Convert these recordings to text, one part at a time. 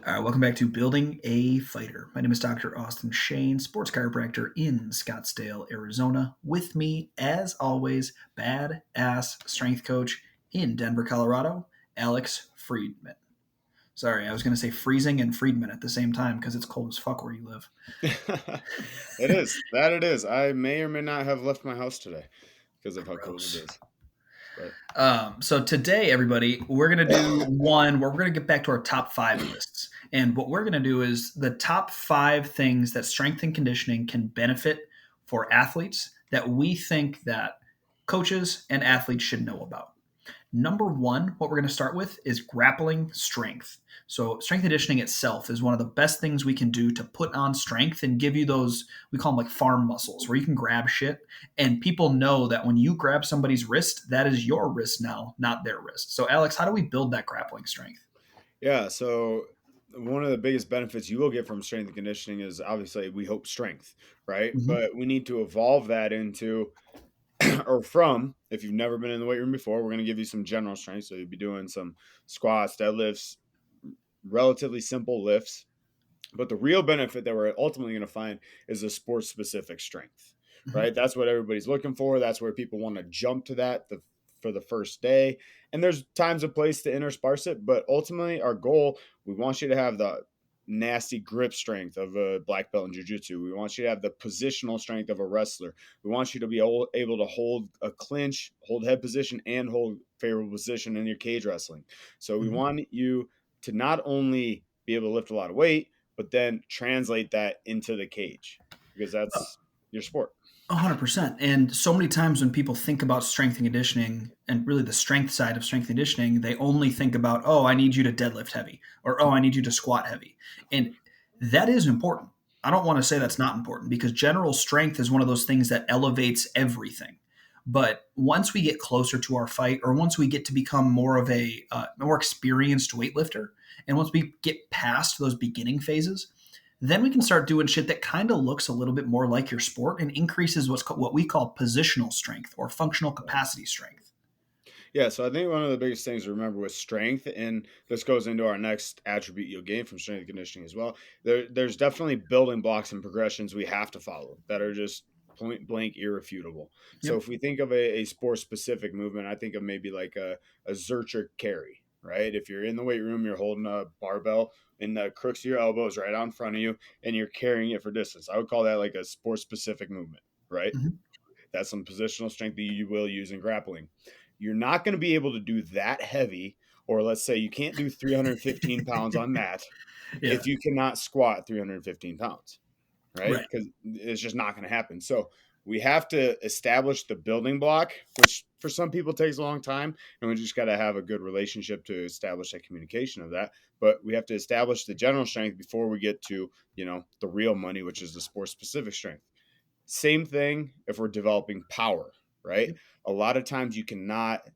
All right, welcome back to Building a Fighter. My name is Dr. Austin Shane, sports chiropractor in Scottsdale, Arizona. With me, as always, badass strength coach in Denver, Colorado, Alex Friedman. Sorry, I was going to say freezing and Friedman at the same time because it's cold as fuck where you live. It is. That it is. I may or may not have left my house today because of how cold it Gross. is. But So today, everybody, we're going to do one where we're going to get back to our top 5 lists. And what we're going to do is the top 5 things that strength and conditioning can benefit for athletes that we think that coaches and athletes should know about. Number one, what we're going to start with is grappling strength. So, strength conditioning itself is one of the best things we can do to put on strength and give you those, we call them like farm muscles, where you can grab shit. And people know that when you grab somebody's wrist, that is your wrist now, not their wrist. So, Alex, how do we build that grappling strength? yeah, so one of the biggest benefits you will get from strength and conditioning is obviously we hope strength, right? Mhm. But we need to evolve that into or from, if you've never been in the weight room before, we're going to give you some general strength. So you'll be doing some squats, deadlifts, relatively simple lifts. But the real benefit that we're ultimately going to find is a sports specific strength, Mhm. right? That's what everybody's looking for. That's where people want to jump to that for the first day. And there's times and place to intersperse it. But ultimately, our goal, we want you to have the nasty grip strength of a black belt in jiu-jitsu. We want you to have the positional strength of a wrestler. We want you to be able to hold a clinch, hold head position, and hold favorable position in your cage wrestling. So we Mhm. want you to not only be able to lift a lot of weight, but then translate that into the cage because that's your sport. 100%. And so many times when people think about strength and conditioning and really the strength side of strength and conditioning, they only think about, oh, I need you to deadlift heavy or, oh, I need you to squat heavy. And that is important. I don't want to say that's not important because general strength is one of those things that elevates everything. But once we get closer to our fight or once we get to become more of a more experienced weightlifter, and once we get past those beginning phases, then we can start doing shit that kind of looks a little bit more like your sport and increases what we call positional strength or functional capacity strength. Yeah, so I think one of the biggest things to remember with strength, and this goes into our next attribute you'll gain from strength and conditioning as well. There's definitely building blocks and progressions we have to follow that are just point blank irrefutable. So Yep. if we think of a sport specific movement, I think of maybe like a Zercher carry, right? If you're in the weight room, you're holding a barbell and the crooks of your elbows right out in front of you, and you're carrying it for distance. I would call that like a sport specific movement, right? Mhm. That's some positional strength that you will use in grappling. You're not going to be able to do that heavy, or let's say you can't do 315 pounds on that Yeah. if you cannot squat 315 pounds, right? Right. Because it's just not going to happen. So we have to establish the building block, which for some people takes a long time. And we just got to have a good relationship to establish that communication of that. But we have to establish the general strength before we get to, the real money, which is the sport specific strength. Same thing if we're developing power, right? Yep. A lot of times you cannot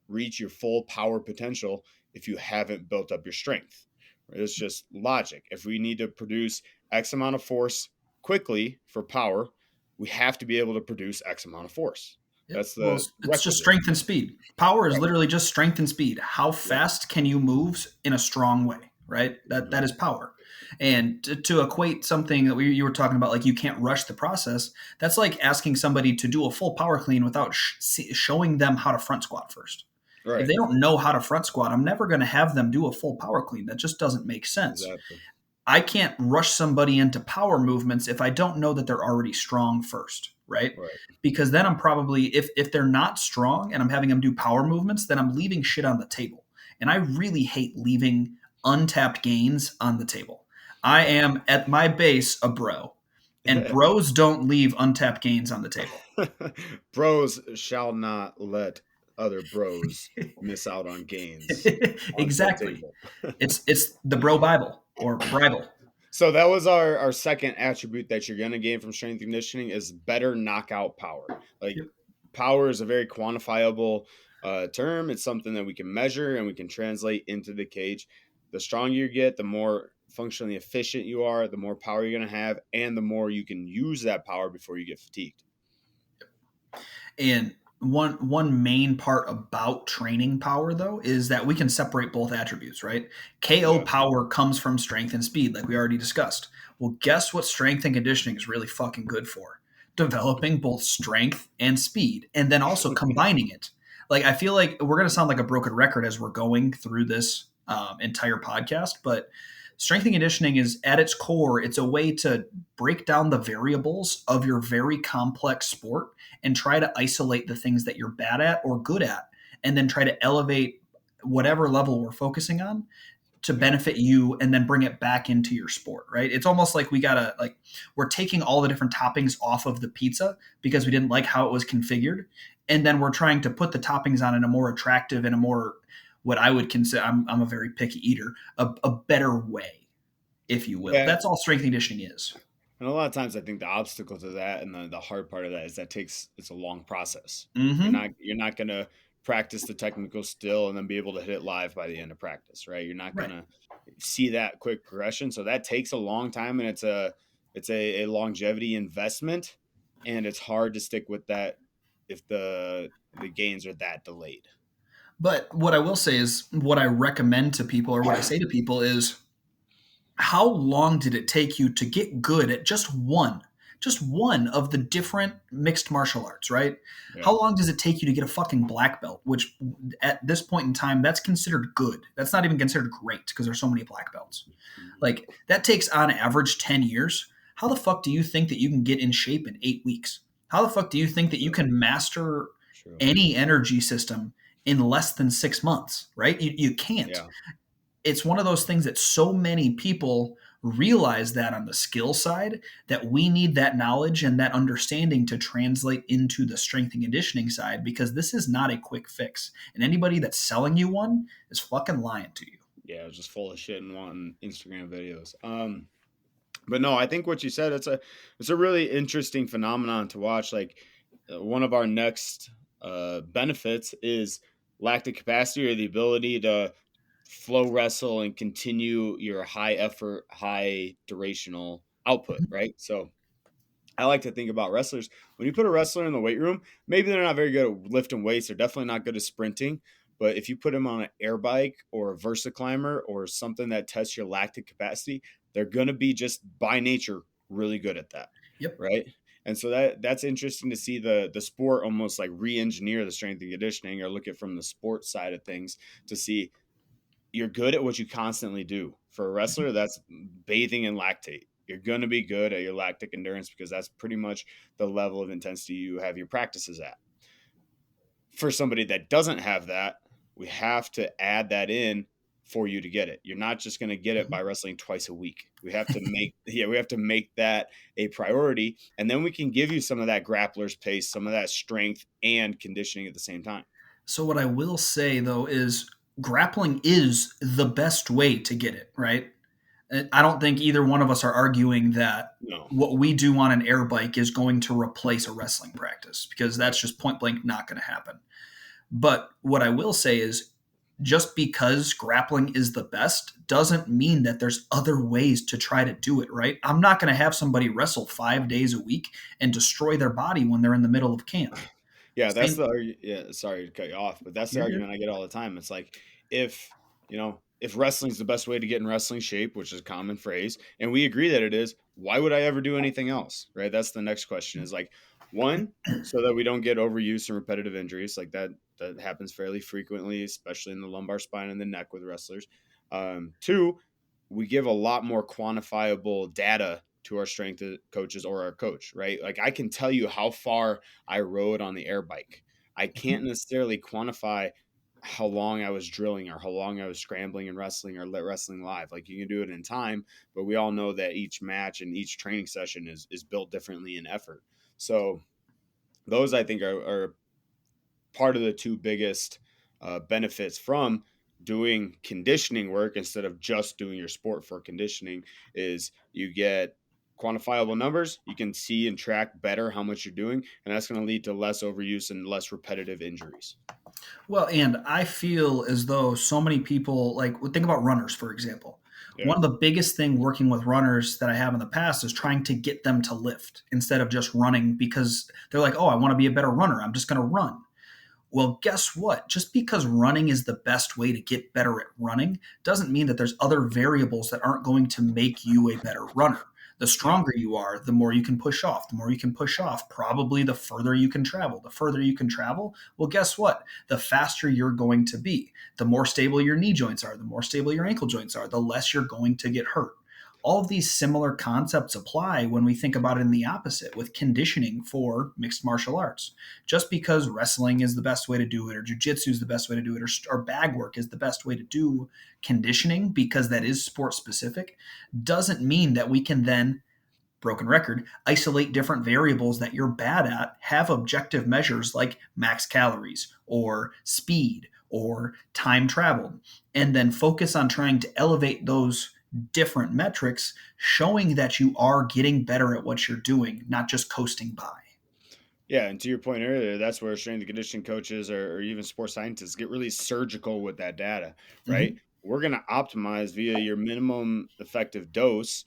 reach your full power potential if you haven't built up your strength. It's just logic. If we need to produce X amount of force quickly for power, we have to be able to produce X amount of force. Yep. That's Well, the it's just requisite. strength and speed. Power is Right. literally just strength and speed. How Yep. fast can you move in a strong way? Right. That Mhm. is power. And to equate something that you were talking about, like you can't rush the process. That's like asking somebody to do a full power clean without showing them how to front squat first. If Right. they don't know how to front squat, I'm never going to have them do a full power clean. That just doesn't make sense. Exactly. I can't rush somebody into power movements if I don't know that they're already strong first, right? Right. Because then I'm probably if they're not strong and I'm having them do power movements, then I'm leaving shit on the table. And I really hate leaving untapped gains on the table. I am at my base a bro, and bros don't leave untapped gains on the table. Bros shall not let other bros miss out on gains on said Exactly. table. It's the bro Bible or Bible. So that was our second attribute that you're going to gain from strength and conditioning is better knockout power. Like Yep. power is a very quantifiable term. It's something that we can measure and we can translate into the cage. The stronger you get, the more functionally efficient you are, the more power you're going to have, and the more you can use that power before you get fatigued. And one main part about training power though is that we can separate both attributes, right? KO Yeah. power comes from strength and speed, like we already discussed. Well, guess what strength and conditioning is really fucking good for? Developing both strength and speed, and then also combining it. Like I feel like we're gonna sound like a broken record as we're going through this entire podcast, but strength and conditioning is at its core, it's a way to break down the variables of your very complex sport and try to isolate the things that you're bad at or good at, and then try to elevate whatever level we're focusing on to Yeah. benefit you and then bring it back into your sport, right? It's almost like we're taking all the different toppings off of the pizza because we didn't like how it was configured. And then we're trying to put the toppings on in a more attractive and a more, what I would consider, I'm a very picky eater, a better way, if you will. Yeah. That's all strength conditioning is. And a lot of times I think the obstacle to that and the hard part of that is that it's a long process. Mm-hmm. You're not gonna practice the technical skill and then be able to hit it live by the end of practice, right? You're not Right. gonna see that quick progression. So that takes a long time and it's a longevity investment and it's hard to stick with that if the gains are that delayed. But what I will say is what I recommend to people or what I say to people is how long did it take you to get good at just one of the different mixed martial arts, right? Yeah. How long does it take you to get a fucking black belt, which at this point in time that's considered good. That's not even considered great because there's so many black belts. Mhm. Like that takes on average 10 years. How the fuck do you think that you can get in shape in 8 weeks? How the fuck do you think that you True. can master True. any energy system in less than 6 months, right? You can't. Yeah. It's one of those things that so many people realize that on the skill side that we need that knowledge and that understanding to translate into the strength and conditioning side because this is not a quick fix. And anybody that's selling you one is fucking lying to you. Yeah, it was just full of shit and wanting Instagram videos. But no, I think what you said it's a really interesting phenomenon to watch. Like one of our next benefits is lactic capacity or the ability to flow wrestle and continue your high effort, high durational output. Mhm. Right. So I like to think about wrestlers. When you put a wrestler in the weight room, maybe they're not very good at lifting weights. They're definitely not good at sprinting. But if you put them on an air bike or a Versa climber or something that tests your lactic capacity, they're going to be just by nature really good at that, Yep. right? And so that's interesting to see the sport almost like re-engineer the strength and conditioning or look at from the sports side of things to see you're good at what you constantly do. For a wrestler, that's bathing in lactate. You're going to be good at your lactic endurance because that's pretty much the level of intensity you have your practices at. For somebody that doesn't have that, we have to add that in for you to get it. You're not just going to get it Mhm. by wrestling twice a week. We have to make that a priority and then we can give you some of that grappler's pace, some of that strength and conditioning at the same time. So what I will say though is grappling is the best way to get it, right? I don't think either one of us are arguing that No. what we do on an air bike is going to replace a wrestling practice because Right. that's just point blank not going to happen. But what I will say is just because grappling is the best doesn't mean that there's other ways to try to do it, right? I'm not going to have somebody wrestle 5 days a week and destroy their body when they're in the middle of camp. Yeah, that's Same. yeah, sorry to cut you off, but that's the You're good. argument I get all the time. It's like if, if wrestling's the best way to get in wrestling shape, which is a common phrase, and we agree that it is, why would I ever do anything else? Right? That's the next question is like one, so that we don't get overuse and repetitive injuries like that happens fairly frequently, especially in the lumbar spine and the neck with wrestlers. Two, we give a lot more quantifiable data to our strength coaches or our coach, right? Like I can tell you how far I rode on the air bike. I can't necessarily quantify how long I was drilling or how long I was scrambling and wrestling or let wrestling live. Like you can do it in time, but we all know that each match and each training session is built differently in effort. So those I think are part of the two biggest benefits from doing conditioning work instead of just doing your sport for conditioning is you get quantifiable numbers. You can see and track better how much you're doing, and that's going to lead to less overuse and less repetitive injuries. Well, and I feel as though so many people like think about runners, for example. Yeah. One of the biggest thing working with runners that I have in the past is trying to get them to lift instead of just running because they're like, "Oh, I want to be a better runner. I'm just going to run." Well, guess what? Just because running is the best way to get better at running doesn't mean that there's other variables that aren't going to make you a better runner. The Yeah. stronger you are, the more you can push off. The more you can push off, probably the further you can travel. The further you can travel, well, guess what? The faster you're going to be. The more stable your knee joints are, the more stable your ankle joints are, the less you're going to get hurt. All of these similar concepts apply when we think about it in the opposite with conditioning for mixed martial arts. Just because wrestling is the best way to do it, or jujitsu is the best way to do it, or bag work is the best way to do conditioning because that is sport specific, doesn't mean that we can then, broken record, isolate different variables that you're bad at, have objective measures like max calories or speed or time traveled, and then focus on trying to elevate those different metrics, showing that you are getting better at what you're doing, not just coasting by. Yeah, and to your point earlier, that's where strength and conditioning coaches or even sports scientists get really surgical with that data, right? Mm-hmm. We're going to optimize via your minimum effective dose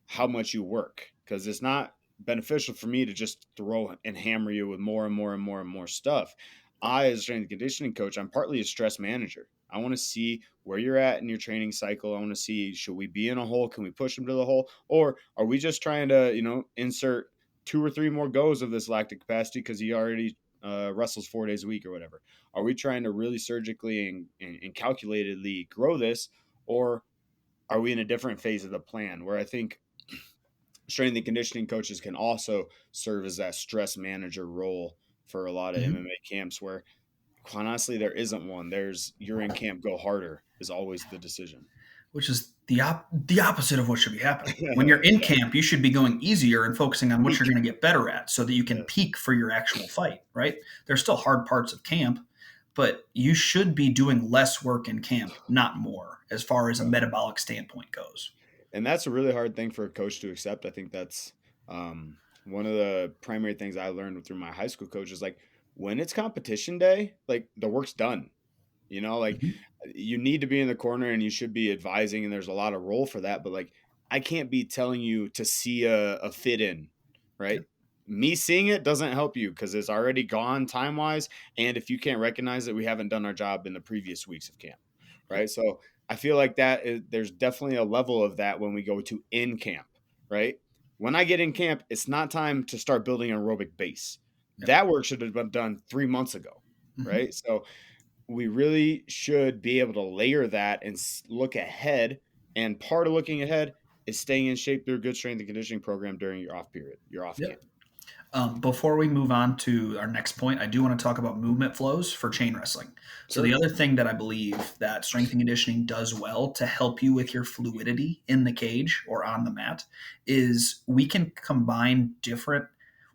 how much you work because it's not beneficial for me to just throw and hammer you with more and more and more and more stuff. I, as a strength and conditioning coach, I'm partly a stress manager. I want to see where you're at in your training cycle. I want to see, should we be in a hole? Can we push them to the hole? Or are we just trying to, insert two or three more goes of this lactic capacity because he already wrestles 4 days a week or whatever? Are we trying to really surgically and calculatedly grow this? Or are we in a different phase of the plan where I think strength and conditioning coaches can also serve as that stress manager role for a lot of Mm-hmm. MMA camps where quite honestly there isn't one. There's you're in camp, go harder is always the decision. Which is the opposite of what should be happening. When you're in Yeah. camp, you should be going easier and focusing on what you're Peak. going to get better at so that you can Yes. peak for your actual fight, right? There's still hard parts of camp, but you should be doing less work in camp, not more, as far as a Yeah. metabolic standpoint goes. And that's a really hard thing for a coach to accept. I think that's one of the primary things I learned through my high school coach is like when it's competition day, like the work's done. Like Mhm. you need to be in the corner and you should be advising, and there's a lot of role for that. But like, I can't be telling you to see a fit in, right? Yep. Me seeing it doesn't help you because it's already gone time wise. And if you can't recognize it, we haven't done our job in the previous weeks of camp, Yep. right? So I feel like there's definitely a level of that when we go to in camp, right? When I get in camp, it's not time to start building an aerobic base. Yep. That work should have been done 3 months ago, Mhm. right? So we really should be able to layer that and look ahead. And part of looking ahead is staying in shape through a good strength and conditioning program during your off period, your off camp. Yep. Before we move on to our next point, I do want to talk about movement flows for chain wrestling. So the Sure. other thing that I believe that strength and conditioning does well to help you with your fluidity in the cage or on the mat is we can combine different,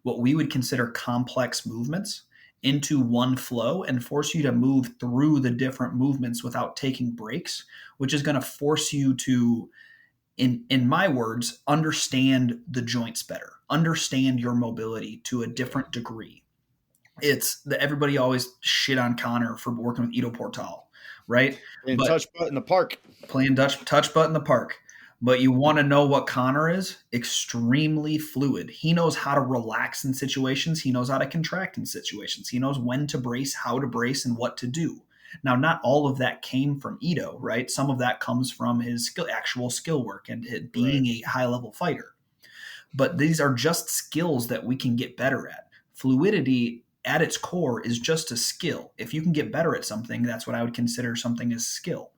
what we would consider complex movements into one flow and force you to move through the different movements without taking breaks, which is going to force you to, in my words, understand the joints better, understand your mobility to a Yeah. different degree. It's that everybody always shit on Connor for working with Ido Portal, right? And But touch butt in the park. playing Dutch touch butt in the park. But you want to know what Connor is? Extremely fluid. He knows how to relax in situations. He knows how to contract in situations. He knows when to brace, how to brace, and what to do. Now, not all of that came from Ito, right? Some of that comes from his actual skill work and Right. being a high level fighter. But these are just skills that we can get better at. Fluidity at its core is just a skill. If you can get better at something, that's what I would consider something as skill.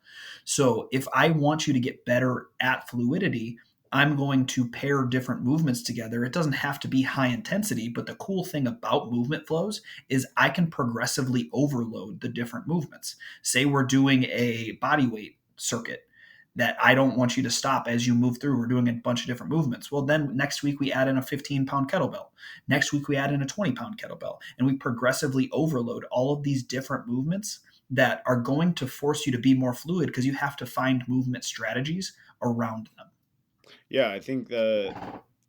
So if I want you to get better at fluidity, I'm going to pair different movements together. It doesn't have to be high intensity, but the cool thing about movement flows is I can progressively overload the different movements. Say we're doing a body weight circuit that I don't want you to stop as you move through. We're doing a bunch of different movements. Well, then next week we add in a 15-pound kettlebell. Next week we add in a 20-pound kettlebell. And we progressively overload all of these different movements that are going to force you to be more fluid because you have to find movement strategies around them. Yeah, I think the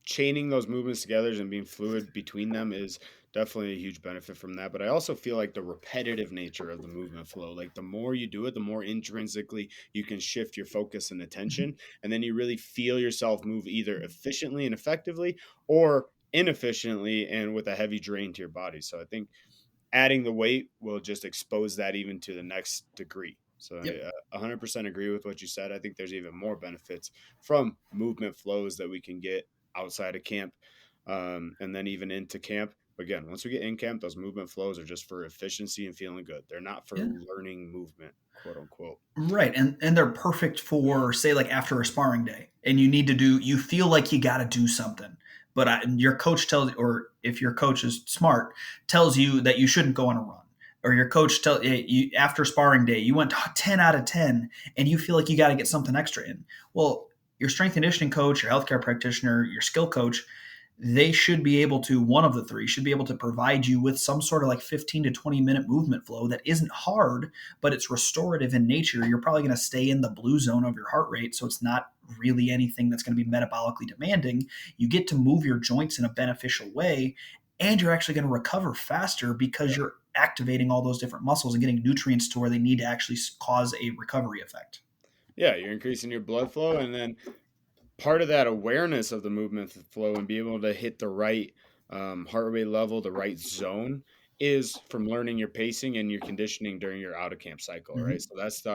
chaining those movements together and being fluid between them is definitely a huge benefit from that. But I also feel like the repetitive nature of the movement flow, like the more you do it, the more intrinsically you can shift your focus and Mhm. attention. And then you really feel yourself move either efficiently and effectively or inefficiently and with a heavy drain to your body. So I think adding the weight will just expose that even to the next degree. So Yep. I 100% agree with what you said. I think there's even more benefits from movement flows that we can get outside of camp, and then even into camp. Again, once we get in camp, those movement flows are just for efficiency and feeling good. They're not for Yeah. learning movement, quote unquote. Right. And they're perfect for, say, like after a sparring day and you feel like you got to do something. But your coach tells, or if your coach is smart, tells you that you shouldn't go on a run. Or your coach tell you after sparring day, you went 10 out of 10 and you feel like you got to get something extra in. Well, your strength and conditioning coach, your healthcare practitioner, your skill coach, they should be able to, one of the three should be able to provide you with some sort of like 15 to 20-minute movement flow that isn't hard, but it's restorative in nature. You're probably going to stay in the blue zone of your heart rate, so it's not really anything that's going to be metabolically demanding. You get to move your joints in a beneficial way, and you're actually going to recover faster because Yeah. you're activating all those different muscles and getting nutrients to where they need to actually cause a recovery effect. Yeah, you're increasing your blood flow, and then part of that awareness of the movement flow and be able to hit the right heart rate level, the right zone, is from learning your pacing and your conditioning during your out of camp cycle, right? Mm-hmm. So that's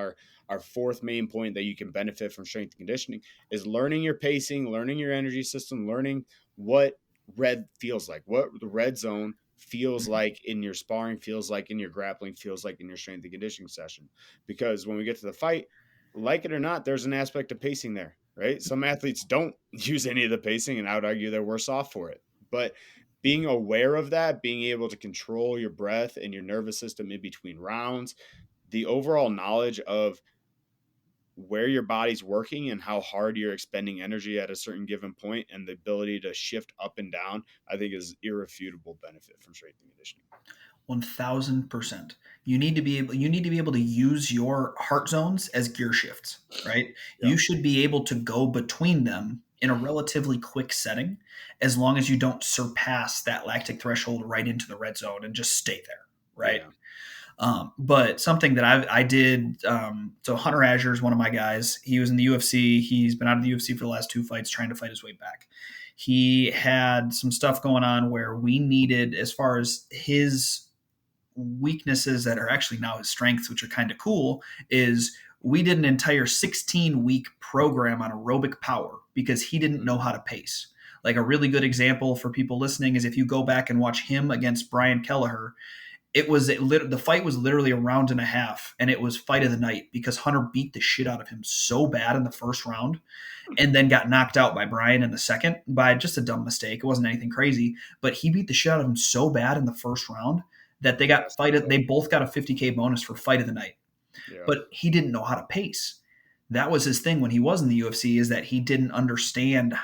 our fourth main point that you can benefit from strength and conditioning is learning your pacing, learning your energy system, learning what red feels like, what the red zone feels Mm-hmm. like in your sparring, feels like in your grappling, feels like in your strength and conditioning session. Because when we get to the fight, like it or not, there's an aspect of pacing there, right? Some athletes don't use any of the pacing, and I would argue they're worse off for it. But being aware of that, being able to control your breath and your nervous system in between rounds, the overall knowledge of where your body's working and how hard you're expending energy at a certain given point and the ability to shift up and down, I think is irrefutable benefit from strength and conditioning. 1000%. You need to be able to use your heart zones as gear shifts, right? Yeah. You should be able to go between them in a relatively quick setting as long as you don't surpass that lactic threshold right into the red zone and just stay there, right? Yeah. But something that I did, so Hunter Azure is one of my guys. He was in the UFC. He's been out of the UFC for the last two fights, trying to fight his way back. He had some stuff going on where we needed, as far as his weaknesses that are actually now his strengths, which are kind of cool, is we did an entire 16-week program on aerobic power because he didn't know how to pace. Like a really good example for people listening is if you go back and watch him against Brian Kelleher, the fight was literally a round and a half, and it was fight of the night because Hunter beat the shit out of him so bad in the first round, and then got knocked out by Brian in the second by just a dumb mistake. It wasn't anything crazy, but he beat the shit out of him so bad in the first round that Yes. they both got a 50K bonus for fight of the night. Yeah. But he didn't know how to pace. That was his thing when he was in the UFC, is that he didn't understand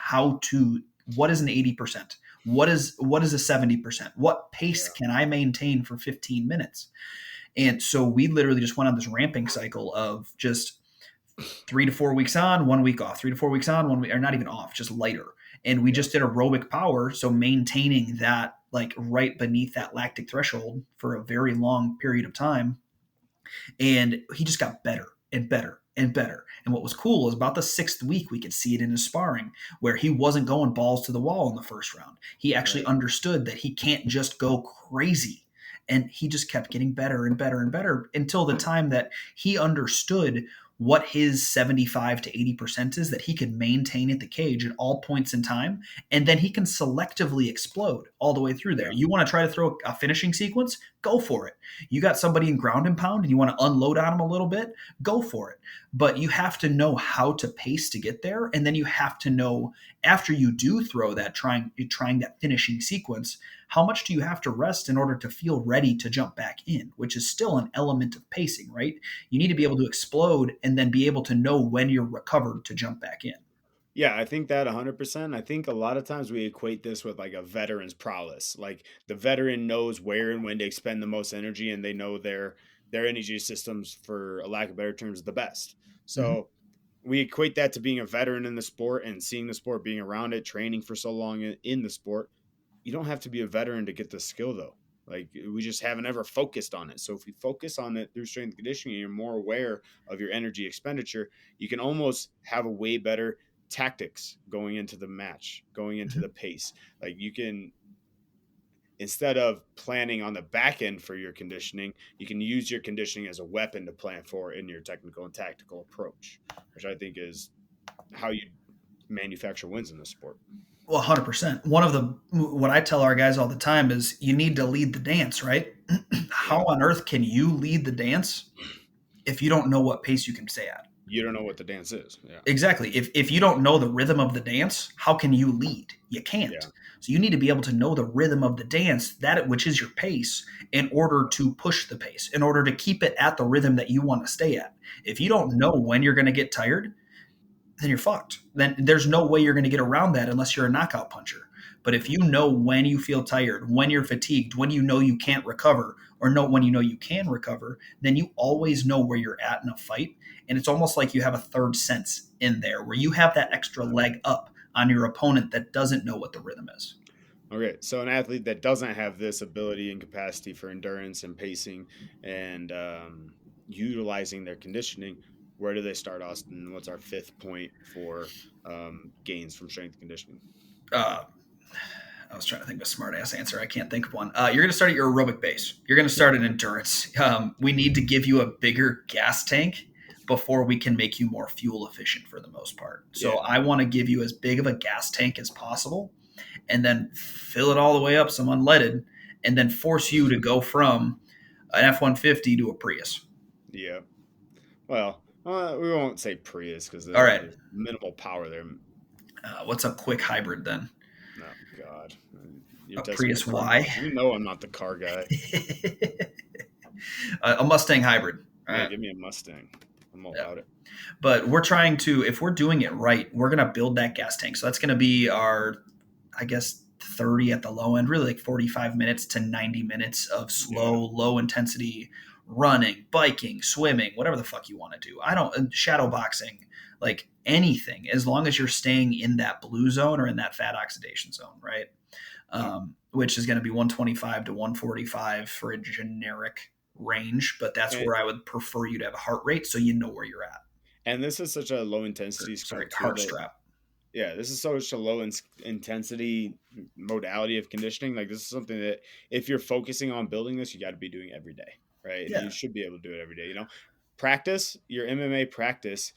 what is an 80%? What is a 70%? What pace Yeah. can I maintain for 15 minutes? And so we literally just went on this ramping cycle of just 3 to 4 weeks on, 1 week off, 3 to 4 weeks on, 1 week, or not even off, just lighter. And we Yeah. just did aerobic power. So maintaining that like right beneath that lactic threshold for a very long period of time. And he just got better and better and better. And what was cool is about the sixth week, we could see it in his sparring where he wasn't going balls to the wall in the first round. He actually Right. understood that he can't just go crazy. And he just kept getting better and better and better until the time that he understood what his 75 to 80% is that he can maintain at the cage at all points in time. And then he can selectively explode all the way through there. Yeah. You want to try to throw a finishing sequence? Go for it. You got somebody in ground and pound and you want to unload on them a little bit? Go for it. But you have to know how to pace to get there. And then you have to know after you do throw that, trying that finishing sequence, how much do you have to rest in order to feel ready to jump back in, which is still an element of pacing, right? You need to be Yeah. able to explode and then be able to know when you're recovered to jump back in. Yeah, I think that 100%. I think a lot of times we equate this with like a veteran's prowess. Like the veteran knows where and when to expend the most energy, and they know their energy systems, for a lack of better terms, the best. Mhm. So we equate that to being a veteran in the sport and seeing the sport, being around it, training for so long in the sport. You don't have to be a veteran to get the skill though. Like we just haven't ever focused on it. So if you focus on it through strength and conditioning and you're more aware of your energy expenditure, you can almost have a way better tactics going into the match, going into Mhm. the pace. Like you can instead of planning on the back end for your conditioning, you can use your conditioning as a weapon to plan for in your technical and tactical approach, which I think is how you manufacture wins in the sport. Well, 100%. What I tell our guys all the time is you need to lead the dance, right? How Yeah. on earth can you lead the dance if you don't know what pace you can stay at? You don't know what the dance is. Yeah. Exactly. If you don't know the rhythm of the dance, how can you lead? You can't. Yeah. So you need to be able to know the rhythm of the dance, that which is your pace, in order to push the pace, in order to keep it at the rhythm that you want to stay at. If you don't know when you're going to get tired, then you're fucked. Then there's no way you're going to get around that unless you're a knockout puncher. But if you know when you feel tired, when you're fatigued, when you know you can't recover, or know when you know you can recover, then you always know where you're at in a fight. And it's almost like you have a third sense in there where you have that extra leg up on your opponent that doesn't know what the rhythm is. Okay, so an athlete that doesn't have this ability and capacity for endurance and pacing and utilizing their conditioning, where do they start, Austin? What's our fifth point for gains from strength conditioning? Uh, I was trying to think of a smart ass answer. I can't think of one. You're going to start at your aerobic base. You're going to start at endurance. We need to give you a bigger gas tank before we can make you more fuel efficient for the most part. So Yeah, I want to give you as big of a gas tank as possible and then fill it all the way up some unleaded and then force you to go from an F-150 to a Prius. yeah. Well, we won't say Prius because All right. there's minimal power there. What's a quick hybrid then? Oh God, you're A testing my Prius car Y. knowledge. You know I'm not the car guy. A Mustang hybrid. All Yeah, right. give me a Mustang. I'm all Yeah. about it. But we're trying to, if we're doing it right, we're going to build that gas tank. So that's going to be our, I guess, 30 at the low end, really like 45 minutes to 90 minutes of Yeah, slow, low intensity running, biking, swimming, whatever the fuck you want to do. I don't, shadow boxing, like anything, as long as you're staying in that blue zone or in that fat oxidation zone, right? yeah. Which is going to be 125 to 145 for a generic range. But that's And where I would prefer you to have a heart rate so you know where you're at. and this is such a low Or, intensity sorry, sport too heart that strap. yeah, this is such a low intensity modality of conditioning. Like this is something that if you're focusing on building this, you got to be doing every day, right? And you Yeah. should be able to do it every day. You know, practice your MMA practice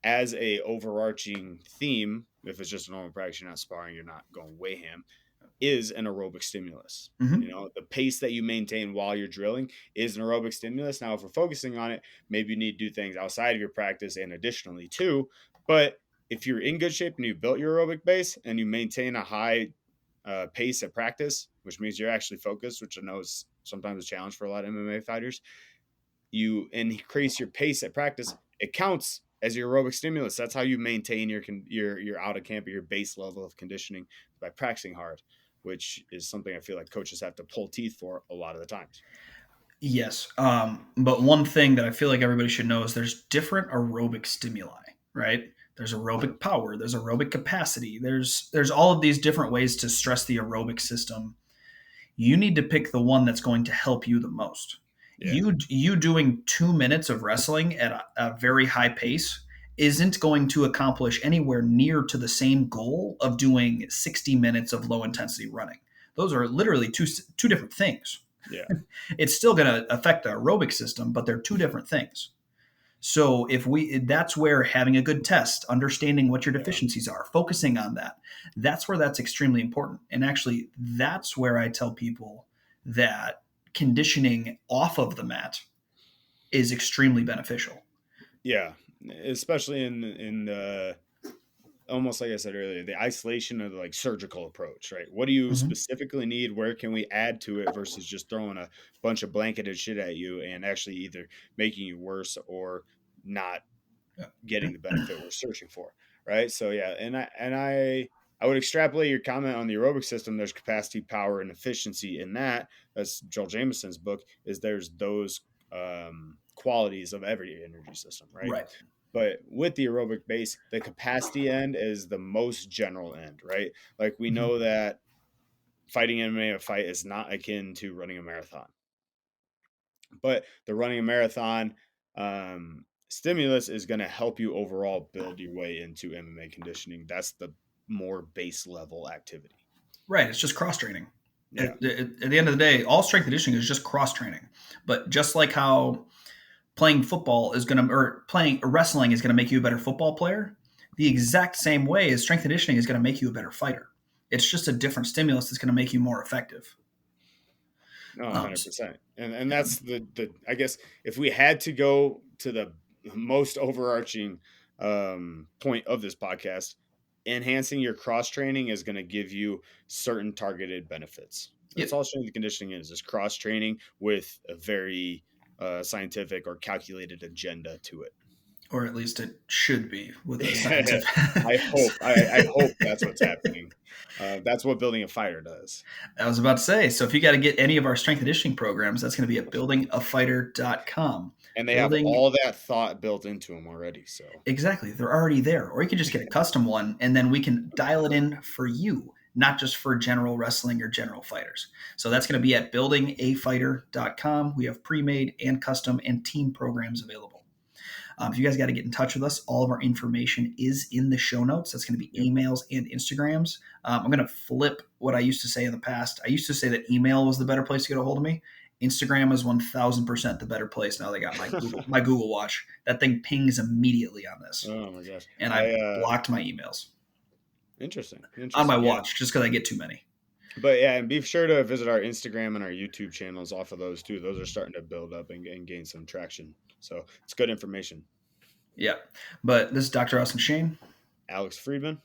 as a overarching theme. If it's just a normal practice, you're not sparring, you're not going way ham, is an aerobic stimulus. You Mm-hmm. know, the pace that you maintain while you're drilling is an aerobic stimulus. Now, if we're focusing on it, maybe you need to do things outside of your practice and additionally too. But if you're in good shape and you've built your aerobic base and you maintain a high pace at practice, which means you're actually focused, which I know is sometimes a challenge for a lot of MMA fighters, you increase your pace at practice, it counts as your aerobic stimulus. That's how you maintain your out of camp or your base level of conditioning by practicing hard, which is something I feel like coaches have to pull teeth for a lot of the times. Yes. But one thing that I feel like everybody should know is there's different aerobic stimuli, right? There's aerobic power, there's aerobic capacity, there's all of these different ways to stress the aerobic system. You need to pick the one that's going to help you the most. Yeah, You doing 2 minutes of wrestling at a very high pace isn't going to accomplish anywhere near to the same goal of doing 60 minutes of low intensity running. Those are literally two different things. yeah, It's still going to affect the aerobic system, but they're two different things. So if we that's where having a good test, understanding what your yeah, deficiencies are, focusing on that, that's where that's extremely important. And actually that's where I tell people that conditioning off of the mat is extremely beneficial. yeah. Especially in the almost like I said earlier, the isolation of the like surgical approach, right? What do you Mm-hmm. specifically need? Where can we add to it versus just throwing a bunch of blanketed shit at you and actually either making you worse or not getting the benefit we're searching for, right? So yeah, and I would extrapolate your comment on the aerobic system. There's capacity, power, and efficiency in that. That's Joel Jameson's book. Is there's those qualities of every energy system, right? Right. But with the aerobic base, the capacity end is the most general end, right? Like we Mm-hmm. know that fighting MMA a fight is not akin to running a marathon, but the running a marathon stimulus is going to help you overall build your way into MMA conditioning. That's the more base level activity. Right. It's just cross training. Yeah. At the end of the day, all strength conditioning is just cross training. But just like how playing football is going to, or playing wrestling is going to make you a better football player, the exact same way as strength conditioning is going to make you a better fighter. It's just a different stimulus that's going to make you more effective. No, Um, 100%. And that's the I guess if we had to go to the most overarching point of this podcast, enhancing your cross training is going to give you certain targeted benefits. yeah, That's all strength and conditioning is cross training with a very scientific or calculated agenda to it. or at least it should be with a Yeah, scientific. I hope that's what's happening. That's what building a fighter does. I was about to say, so if you got to get any of our strength conditioning programs, that's going to be at buildingafighter.com. And they have Building, all that thought built into them already. So exactly. They're already there. Or you can just get a custom one and then we can dial it in for you, not just for general wrestling or general fighters. So that's going to be at buildingafighter.com. We have pre made and custom and team programs available. If you guys got to get in touch with us, all of our information is in the show notes. That's going to be yep. emails and Instagrams. I'm going to flip what I used to say in the past. I used to say that email was the better place to get a hold of me. Instagram is 1000% the better place now they got my Google Watch. That thing pings immediately on this. Oh my gosh. And I blocked my emails Interesting. on my Yeah. watch just because I get too many. But yeah, and be sure to visit our Instagram and our YouTube channels off of those too. Those are starting to build up and gain some traction. So it's good information. Yeah. But this is Dr. Austin Shane. Alex Friedman.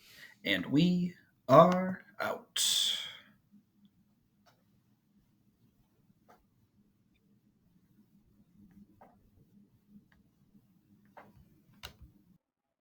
And we are out.